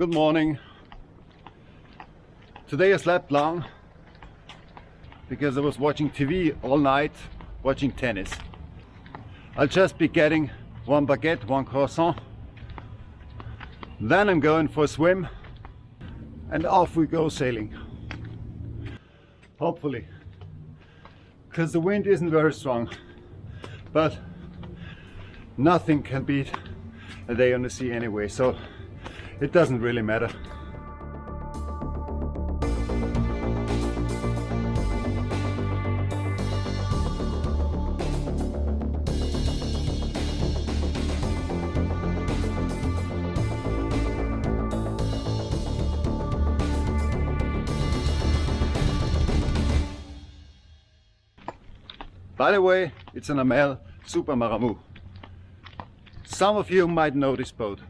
Good morning. Today I slept long because I was watching TV all night, watching tennis. I'll just be getting one baguette, one croissant. Then I'm going for a swim and off we go sailing. Hopefully. Because the wind isn't very strong. But nothing can beat a day on the sea anyway, so it doesn't really matter. By the way, it's an Amel Super Maramu. Some of you might know this boat.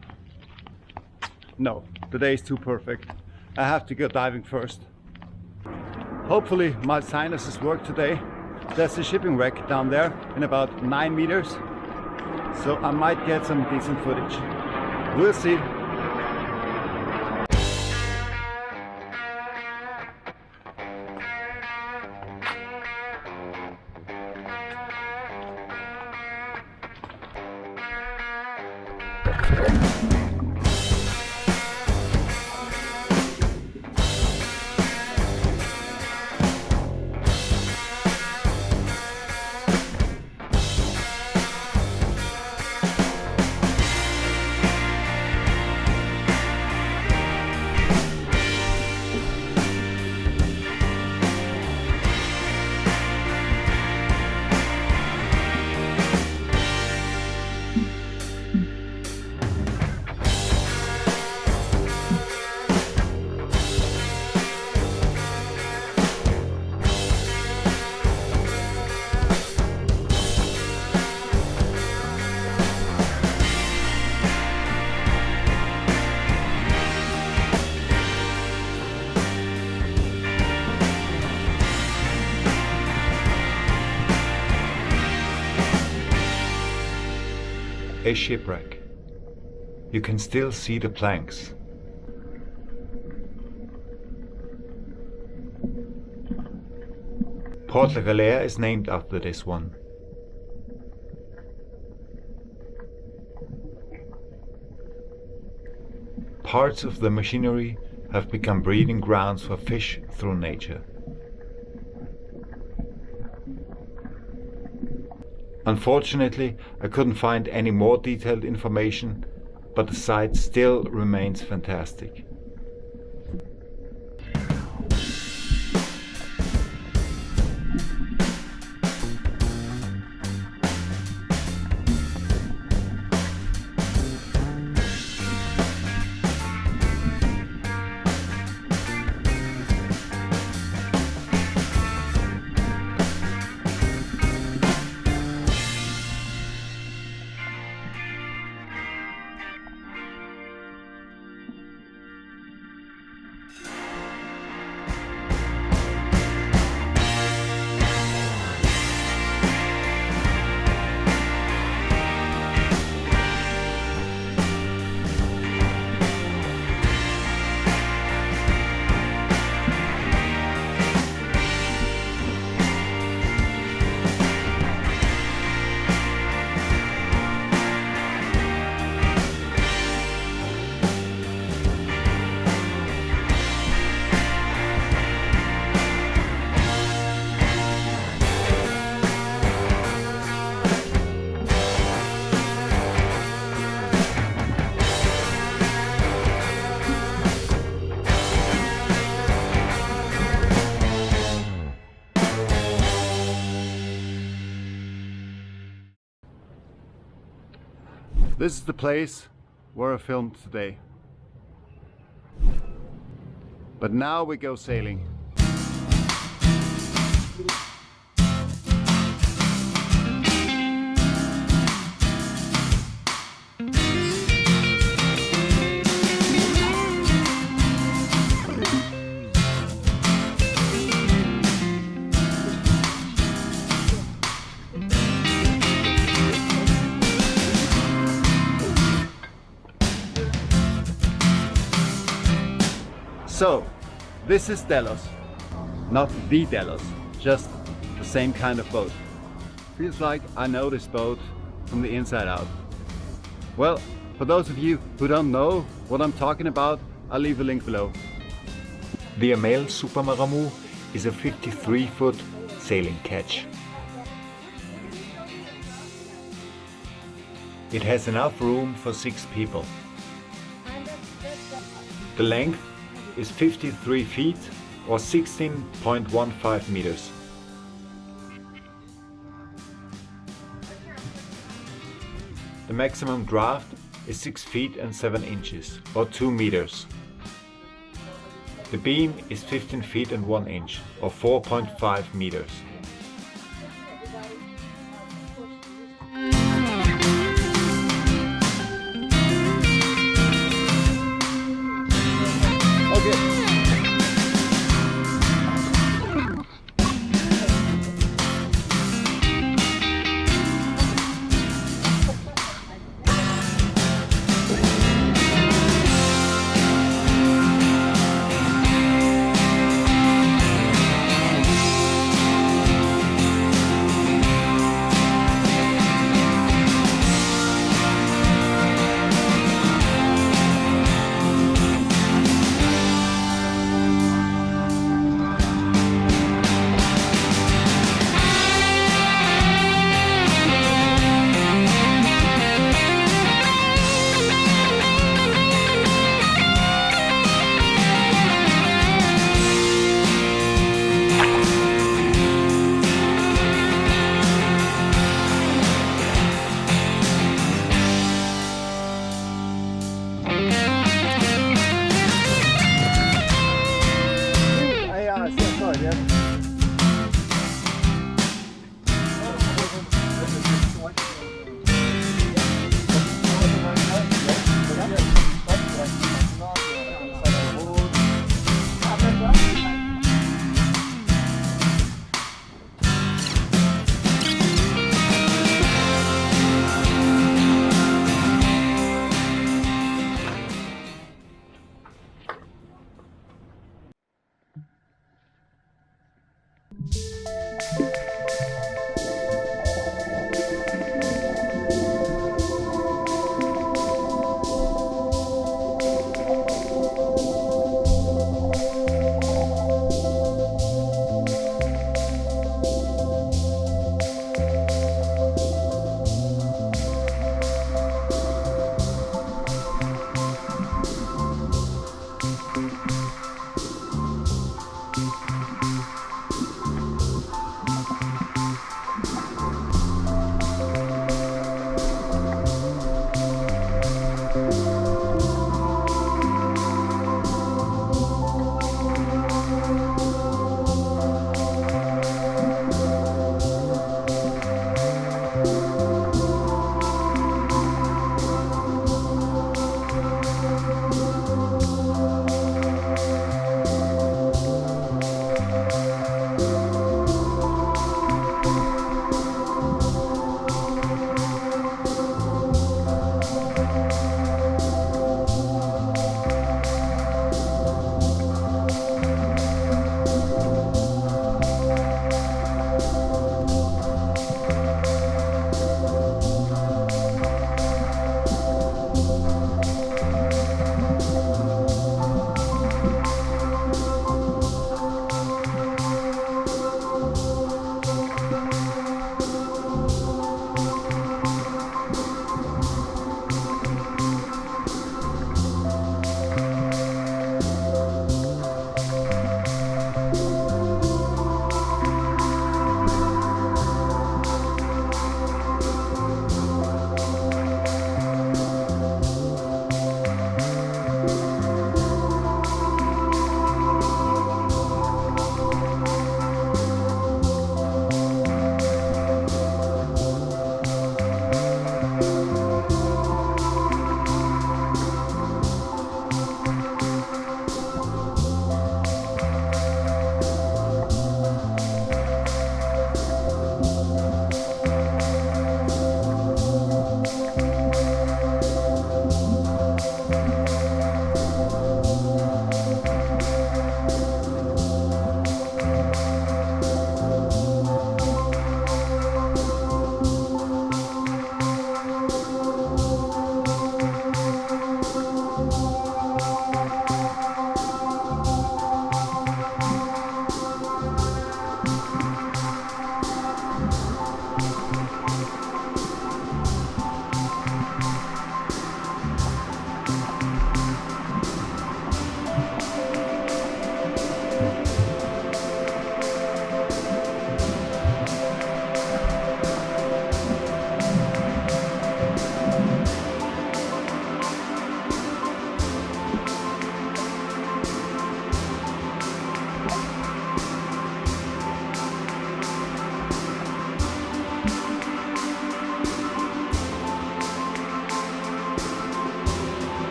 No, the day is too perfect. I have to go diving first. Hopefully my sinuses work today. There's a shipping wreck down there in about 9 meters. So I might get some decent footage. We'll see. A shipwreck. You can still see the planks. Port La Galère is named after this one. Parts of the machinery have become breeding grounds for fish through nature. Unfortunately, I couldn't find any more detailed information, but the site still remains fantastic. This is the place where I filmed today. But now we go sailing. So, this is Delos. Not the Delos, just the same kind of boat. Feels like I know this boat from the inside out. Well, for those of you who don't know what I'm talking about, I'll leave a link below. The Amel Super Maramu is a 53-foot sailing ketch. It has enough room for 6 people. The length is 53 feet or 16.15 meters. The maximum draft is 6 feet and 7 inches or 2 meters. The beam is 15 feet and 1 inch or 4.5 meters.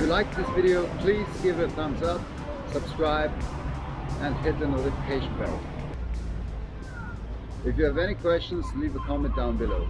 like this video, please give it a thumbs up, subscribe and hit the notification bell. If you have any questions, leave a comment down below.